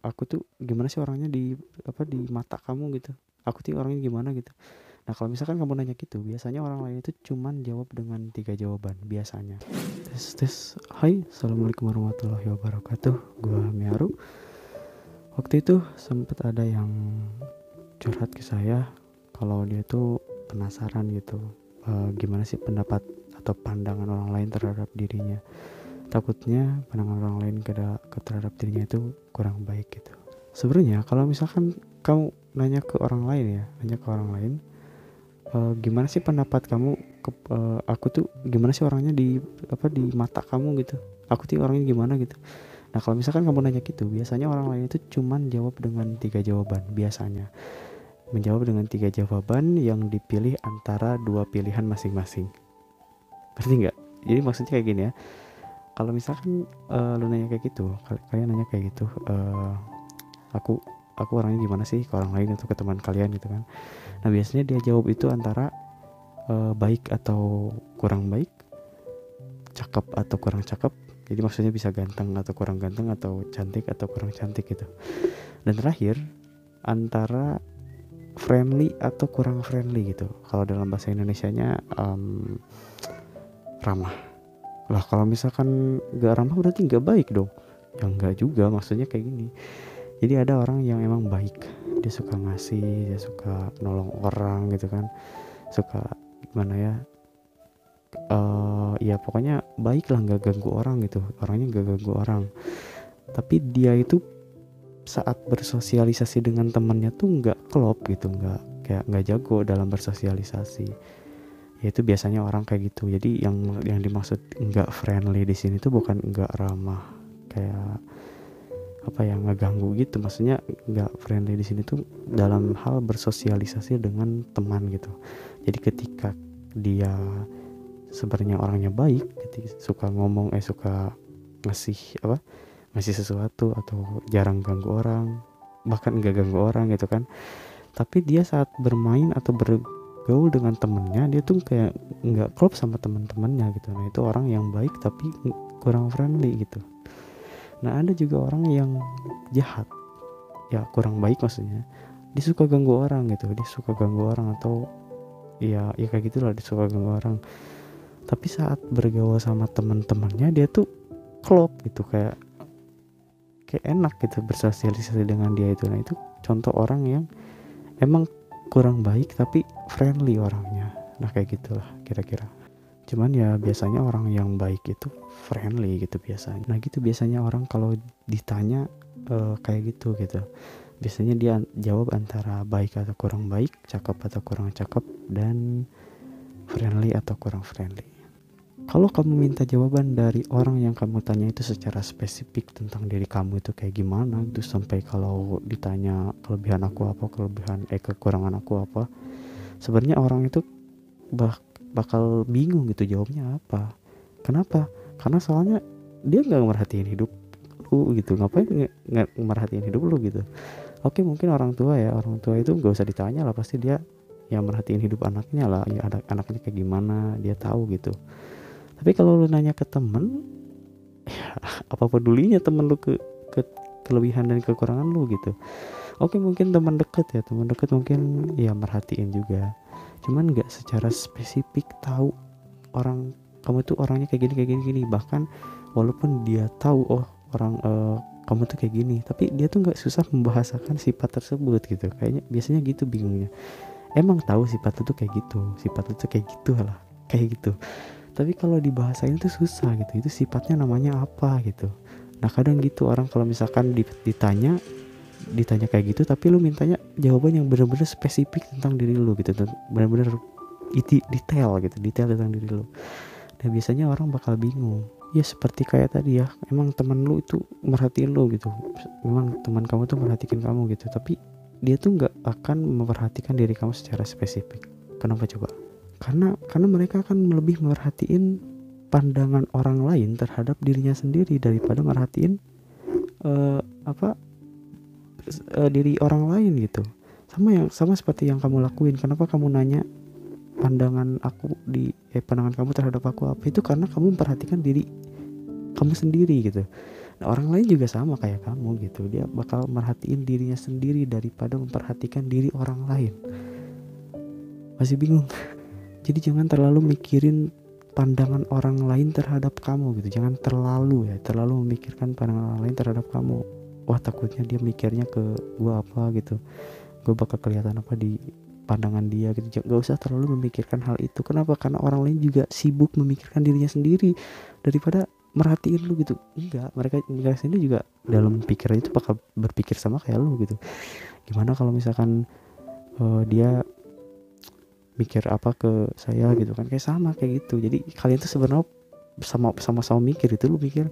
aku tuh gimana sih orangnya di mata kamu gitu, aku tuh orangnya gimana gitu. Nah kalau misalkan kamu nanya gitu, biasanya orang lain itu cuman jawab dengan 3 jawaban biasanya. Tes tes, hai, assalamualaikum warahmatullahi wabarakatuh, gua Miaru. Waktu itu sempet ada yang curhat ke saya kalau dia tuh penasaran gitu, gimana sih pendapat atau pandangan orang lain terhadap dirinya. Takutnya pandangan orang lain terhadap dirinya itu kurang baik gitu. Sebenarnya kalau misalkan kamu nanya ke orang lain ya, nanya ke orang lain, gimana sih pendapat kamu aku tuh gimana sih orangnya di mata kamu gitu, aku tuh orangnya gimana gitu. Nah kalau misalkan kamu nanya gitu, biasanya orang lain itu cuman jawab dengan 3 jawaban biasanya, menjawab dengan 3 jawaban yang dipilih antara 2 pilihan masing-masing. Ngerti nggak? Jadi maksudnya kayak gini ya, kalau misalkan lu nanya kayak gitu, kalian nanya kayak gitu, aku aku orangnya gimana sih ke orang lain atau ke teman kalian gitu kan. Nah biasanya dia jawab itu antara baik atau kurang baik, cakep atau kurang cakep. Jadi maksudnya bisa ganteng atau kurang ganteng, atau cantik atau kurang cantik gitu. Dan terakhir antara friendly atau kurang friendly gitu. Kalau dalam bahasa Indonesianya ramah. Lah kalau misalkan gak ramah berarti gak baik dong. Ya enggak juga, maksudnya kayak gini. Jadi ada orang yang emang baik, dia suka ngasih, dia suka nolong orang gitu kan, suka gimana ya, ya pokoknya baik lah, nggak ganggu orang gitu, orangnya nggak ganggu orang. Tapi dia itu saat bersosialisasi dengan temannya tuh nggak klop gitu, nggak jago dalam bersosialisasi. Ya itu biasanya orang kayak gitu. Jadi yang dimaksud nggak friendly di sini tuh bukan nggak ramah, kayak apa ya, ngeganggu gitu. Maksudnya nggak friendly di sini tuh dalam hal bersosialisasi dengan teman gitu. Jadi ketika dia sebenarnya orangnya baik, ketika suka ngomong, suka ngasih sesuatu, atau jarang ganggu orang, bahkan nggak ganggu orang gitu kan. Tapi dia saat bermain atau bergaul dengan temennya, dia tuh kayak nggak klop sama teman-temannya gitu. Nah itu orang yang baik tapi kurang friendly gitu. Nah ada juga orang yang jahat, ya kurang baik maksudnya, dia suka ganggu orang gitu, dia suka ganggu orang, atau ya kayak gitulah, dia suka ganggu orang. Tapi saat bergaul sama teman-temannya dia tuh klop gitu, kayak enak gitu bersosialisasi dengan dia itu. Nah itu contoh orang yang emang kurang baik tapi friendly orangnya. Nah kayak gitulah kira-kira. Cuman ya biasanya orang yang baik itu friendly gitu biasanya. Nah gitu biasanya orang kalau ditanya kayak gitu. Biasanya dia jawab antara baik atau kurang baik, cakep atau kurang cakep, dan friendly atau kurang friendly. Kalau kamu minta jawaban dari orang yang kamu tanya itu secara spesifik tentang diri kamu itu kayak gimana gitu, sampai kalau ditanya kelebihan aku apa, kekurangan aku apa, sebenarnya orang itu bakal bingung gitu jawabnya apa. Kenapa? Karena soalnya dia nggak merhatiin hidup lu gitu. Ngapain nggak merhatiin hidup lu gitu. Oke, mungkin orang tua itu nggak usah ditanya lah, pasti dia yang merhatiin hidup anaknya lah, ya anaknya kayak gimana dia tahu gitu. Tapi kalau lu nanya ke temen, ya apa pedulinya temen lu ke kelebihan dan kekurangan lu gitu. Oke, mungkin teman dekat mungkin ya merhatiin juga, cuman nggak secara spesifik tahu orang kamu tuh orangnya kayak gini. Bahkan walaupun dia tahu kamu tuh kayak gini, tapi dia tuh nggak susah membahasakan sifat tersebut gitu. Kayaknya biasanya gitu bingungnya. Emang tahu sifat lu tuh kayak gitu lah, kayak gitu. Tapi kalau dibahasain tuh susah gitu, itu sifatnya namanya apa gitu. Nah kadang gitu orang kalau misalkan ditanya kayak gitu, tapi lu mintanya jawaban yang benar-benar spesifik tentang diri lu gitu, benar-benar detail tentang diri lu. Dan biasanya orang bakal bingung. Ya seperti kayak tadi ya, emang teman lu itu merhatiin lu gitu, memang teman kamu tuh merhatikan kamu gitu, tapi dia tuh nggak akan memperhatikan diri kamu secara spesifik. Kenapa coba? Karena mereka akan lebih merhatiin pandangan orang lain terhadap dirinya sendiri daripada merhatiin diri orang lain gitu. Sama seperti yang kamu lakuin. Kenapa kamu nanya pandangan kamu terhadap aku apa? Itu karena kamu memperhatikan diri kamu sendiri gitu. Nah, orang lain juga sama kayak kamu gitu, dia bakal merhatiin dirinya sendiri daripada memperhatikan diri orang lain. Masih bingung? Jadi jangan terlalu mikirin pandangan orang lain terhadap kamu gitu. Jangan terlalu memikirkan pandangan orang lain terhadap kamu. Wah, takutnya dia mikirnya ke gua apa gitu, gue bakal kelihatan apa di pandangan dia gitu. Gak usah terlalu memikirkan hal itu. Kenapa? Karena orang lain juga sibuk memikirkan dirinya sendiri daripada merhatiin lu gitu. Enggak, mereka sendiri juga dalam pikiran itu bakal berpikir sama kayak lu gitu. Gimana kalau misalkan dia mikir apa ke saya gitu kan, kayak sama kayak gitu. Jadi kalian tuh sebenarnya sama-sama mikir itu. Lu mikir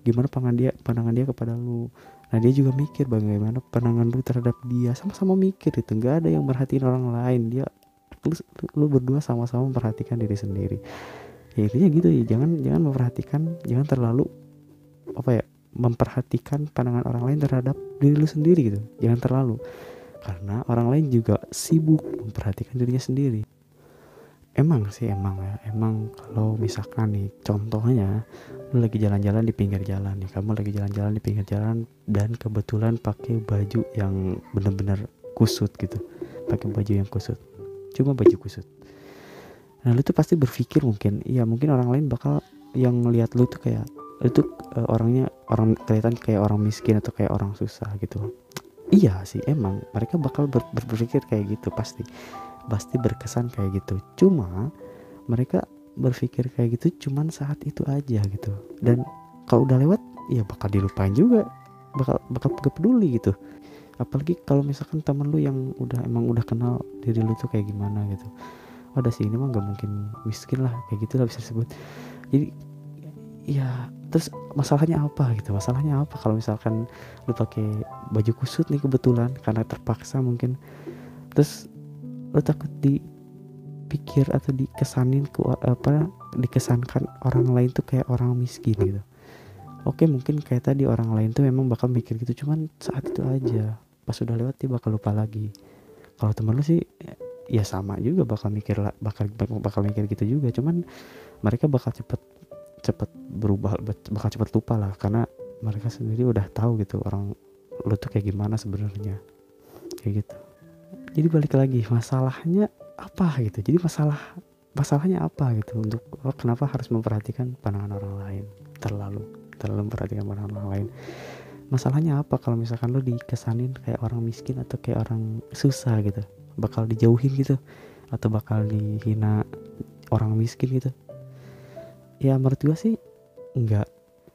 gimana pandangan dia kepada lu, nah dia juga mikir bagaimana pandangan lu terhadap dia. Sama-sama mikir itu, nggak ada yang merhatiin orang lain. Lu berdua sama-sama memperhatikan diri sendiri. Ya intinya gitu ya, jangan terlalu memperhatikan pandangan orang lain terhadap diri lu sendiri gitu. Jangan terlalu, karena orang lain juga sibuk memperhatikan dirinya sendiri. Emang kalau misalkan nih contohnya lu lagi jalan-jalan di pinggir jalan nih, kamu lagi jalan-jalan di pinggir jalan dan kebetulan pakai baju yang bener-bener kusut gitu, pakai baju yang kusut, cuma baju kusut. Nah lu tuh pasti berpikir mungkin orang lain bakal yang ngelihat lu tuh kayak lu tuh orangnya kelihatan kayak orang miskin atau kayak orang susah gitu. Iya sih, emang mereka bakal berpikir kayak gitu, pasti berkesan kayak gitu. Cuma mereka berpikir kayak gitu cuman saat itu aja gitu, dan kalau udah lewat ya bakal dilupain juga, bakal gak peduli gitu. Apalagi kalau misalkan temen lu yang udah kenal diri lu tuh kayak gimana gitu, udah sih ini mah gak mungkin miskin lah, kayak gitu lah bisa disebut. Jadi ya terus masalahnya apa kalau misalkan lu pakai baju kusut nih kebetulan karena terpaksa mungkin, terus lu takut dipikir atau dikesankan orang lain tuh kayak orang miskin gitu. Oke, mungkin kayak tadi orang lain tuh memang bakal mikir gitu cuman saat itu aja, pas udah lewat dia bakal lupa lagi. Kalau temen lu sih ya sama juga bakal mikir gitu juga, cuman mereka bakal cepet berubah, bakal cepet lupa lah, karena mereka sendiri udah tahu gitu orang lu tuh kayak gimana sebenarnya, kayak gitu. Jadi balik lagi, masalahnya apa gitu. Jadi masalahnya apa gitu untuk kenapa harus memperhatikan pandangan orang lain, terlalu memperhatikan pandangan orang lain. Masalahnya apa kalau misalkan lu dikesanin kayak orang miskin atau kayak orang susah gitu, bakal dijauhin gitu atau bakal dihina orang miskin gitu. Ya menurut gue sih nggak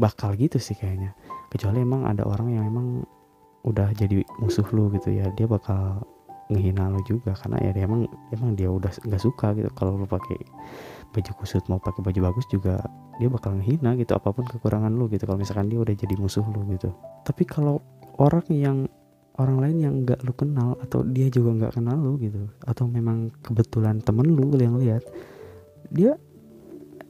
bakal gitu sih kayaknya, kecuali emang ada orang yang emang udah jadi musuh lu gitu ya, dia bakal ngehina lo juga karena ya dia emang dia udah nggak suka gitu kalau lo pakai baju kusut, mau pakai baju bagus juga dia bakal ngehina gitu apapun kekurangan lo gitu kalau misalkan dia udah jadi musuh lo gitu. Tapi kalau orang lain yang nggak lo kenal atau dia juga nggak kenal lo gitu, atau memang kebetulan temen lo yang lihat, dia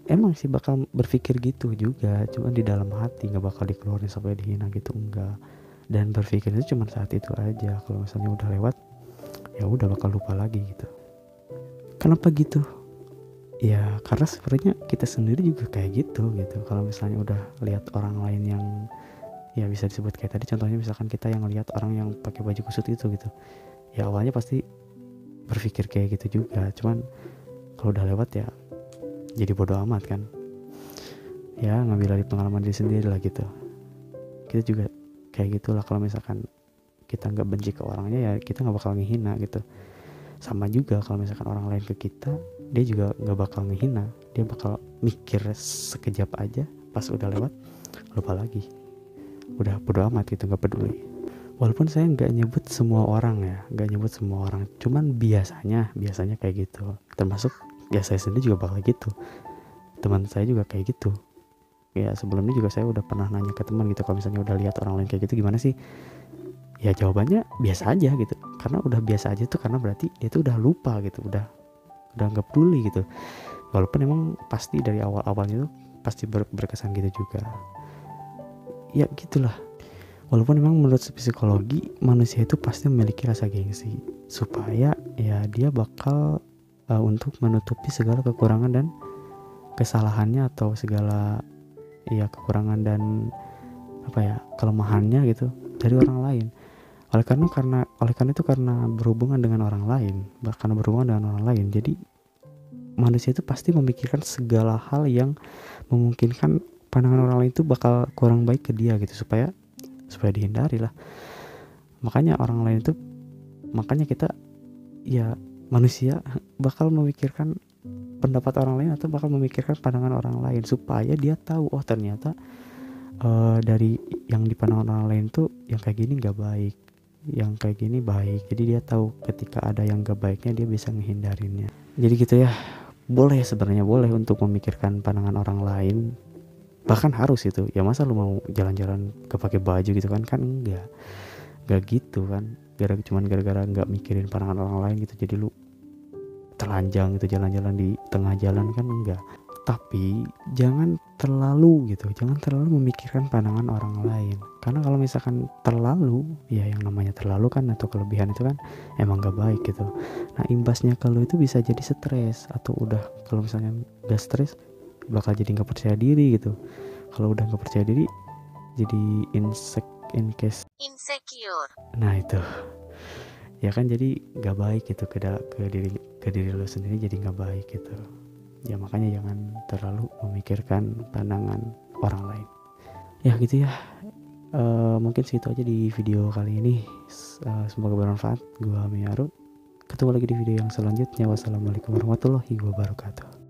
emang sih bakal berpikir gitu juga, cuma di dalam hati, nggak bakal dikeluarin sampai dihina gitu, enggak. Dan berpikir itu cuma saat itu aja, kalau misalnya udah lewat ya udah bakal lupa lagi gitu. Kenapa gitu? Ya karena sebenarnya kita sendiri juga kayak gitu. Kalau misalnya udah lihat orang lain yang ya bisa disebut kayak tadi contohnya, misalkan kita yang lihat orang yang pakai baju kusut itu gitu, ya awalnya pasti berpikir kayak gitu juga, cuman kalau udah lewat ya jadi bodo amat kan, ya ngambil dari pengalaman diri sendiri lah gitu. Kita juga kayak gitulah, kalau misalkan kita nggak benci ke orangnya ya kita nggak bakal ngehina gitu. Sama juga kalau misalkan orang lain ke kita, dia juga nggak bakal ngehina, dia bakal mikir sekejap aja, pas udah lewat lupa lagi, udah bodo amat gitu, nggak peduli. Walaupun saya nggak nyebut semua orang, cuman biasanya kayak gitu, termasuk ya saya sendiri juga bakal gitu, teman saya juga kayak gitu. Ya sebelumnya juga saya udah pernah nanya ke teman gitu, kalau misalnya udah lihat orang lain kayak gitu gimana sih, ya jawabannya biasa aja gitu, karena udah biasa aja tuh, karena berarti dia tuh udah lupa gitu, udah nggak peduli gitu. Walaupun emang pasti dari awalnya tuh pasti berkesan gitu juga, ya gitulah. Walaupun emang menurut psikologi manusia itu pasti memiliki rasa gengsi, supaya ya dia bakal untuk menutupi segala kekurangan dan kesalahannya, atau segala ya kekurangan dan apa ya, kelemahannya gitu dari orang lain. Karena berhubungan dengan orang lain, bahkan berhubungan dengan orang lain, jadi manusia itu pasti memikirkan segala hal yang memungkinkan pandangan orang lain itu bakal kurang baik ke dia gitu, supaya dihindari lah. Makanya kita ya, manusia bakal memikirkan pendapat orang lain atau bakal memikirkan pandangan orang lain supaya dia tahu, oh ternyata dari yang dipandang orang lain tuh yang kayak gini nggak baik, yang kayak gini baik. Jadi dia tahu ketika ada yang gak baiknya dia bisa ngehindarinnya. Jadi gitu ya, sebenarnya boleh untuk memikirkan pandangan orang lain, bahkan harus itu ya. Masa lu mau jalan-jalan gak pakai baju gitu kan enggak gitu kan, gara-gara nggak mikirin pandangan orang lain gitu jadi lu telanjang gitu jalan-jalan di tengah jalan kan, enggak. Tapi jangan terlalu memikirkan pandangan orang lain, karena kalau misalkan terlalu, ya yang namanya terlalu kan atau kelebihan itu kan emang gak baik gitu. Nah imbasnya kalau itu bisa jadi stres, atau udah kalau misalnya gak stres bakal jadi gak percaya diri gitu. Kalau udah gak percaya diri jadi insecure. Nah itu ya kan, jadi gak baik gitu ke diri lo sendiri, jadi gak baik gitu ya. Makanya jangan terlalu memikirkan pandangan orang lain ya gitu ya. Mungkin segitu aja di video kali ini. Semoga bermanfaat. Gua Miaru, ketemu lagi di video yang selanjutnya. Wassalamualaikum warahmatullahi wabarakatuh.